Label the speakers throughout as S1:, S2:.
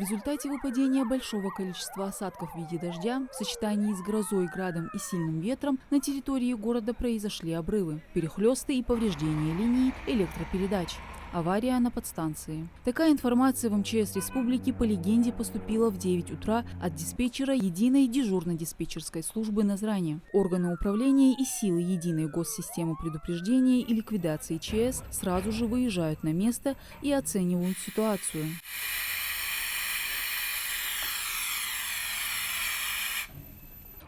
S1: В результате выпадения большого количества осадков в виде дождя в сочетании с грозой, градом и сильным ветром на территории города произошли обрывы, перехлесты и повреждения линий электропередач. Авария на подстанции. Такая информация в МЧС Республики по легенде поступила в 9 утра от диспетчера Единой дежурно-диспетчерской службы Назрани. Органы управления и силы Единой госсистемы предупреждения и ликвидации ЧС сразу же выезжают на место и оценивают ситуацию.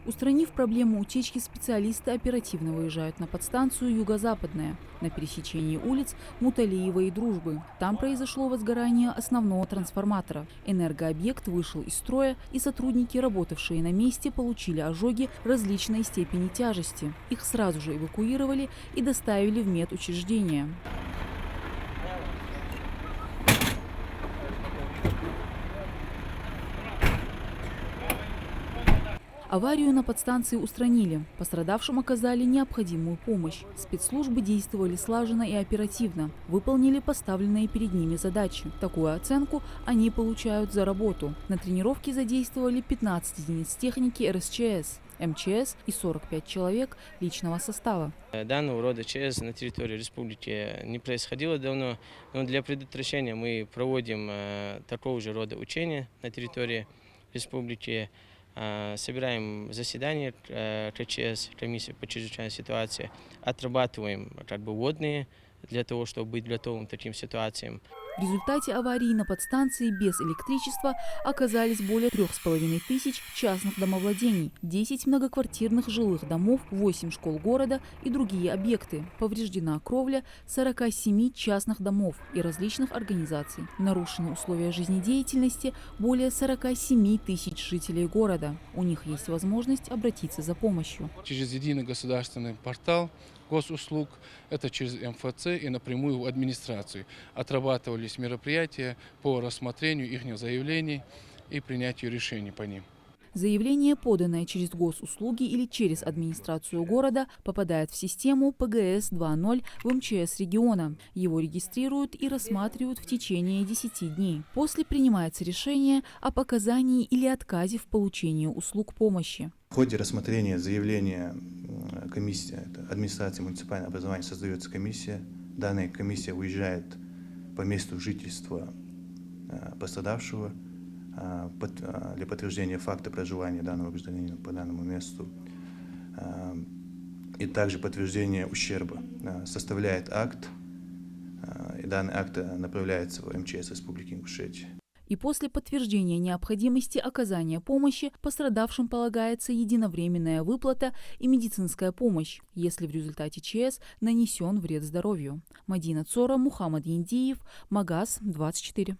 S1: Устранив проблему утечки, специалисты оперативно выезжают на подстанцию «Юго-Западная» на пересечении улиц Муталиева и Дружбы. Там произошло возгорание основного трансформатора. Энергообъект вышел из строя, и сотрудники, работавшие на месте, получили ожоги различной степени тяжести. Их сразу же эвакуировали и доставили в медучреждение. Аварию на подстанции устранили. Пострадавшим оказали необходимую помощь. Спецслужбы действовали слаженно и оперативно. Выполнили поставленные перед ними задачи. Такую оценку они получают за работу. На тренировке задействовали 15 единиц техники РСЧС, МЧС и 45 человек личного состава.
S2: Данного рода ЧС на территории республики не происходило давно, но для предотвращения мы проводим такого же рода учения на территории республики. Собираем заседания КЧС, комиссии по чрезвычайной ситуации, отрабатываем водные для того, чтобы быть готовым к таким ситуациям.
S1: В результате аварии на подстанции без электричества оказались более 3500 частных домовладений, 10 многоквартирных жилых домов, 8 школ города и другие объекты. Повреждена кровля 47 частных домов и различных организаций. Нарушены условия жизнедеятельности более 47 тысяч жителей города. У них есть возможность обратиться за помощью.
S3: Через единый государственный портал госуслуг, это через МФЦ и напрямую в администрацию. Отрабатывались мероприятия по рассмотрению их заявлений и принятию решений по ним.
S1: Заявление, поданное через госуслуги или через администрацию города, попадает в систему ПГС 2.0 в МЧС региона. Его регистрируют и рассматривают в течение 10 дней. После принимается решение о показании или отказе в получении услуг помощи.
S4: В ходе рассмотрения заявления комиссии администрации муниципального образования создается комиссия. Данная комиссия выезжает по месту жительства пострадавшего для подтверждения факта проживания данного гражданина по данному месту и также подтверждения ущерба. Составляет акт, и данный акт направляется в МЧС Республики Ингушетия.
S1: И после подтверждения необходимости оказания помощи пострадавшим полагается единовременная выплата и медицинская помощь, если в результате ЧС нанесен вред здоровью. Мадина Цора, Мухаммад Яндиев, Магаз 24.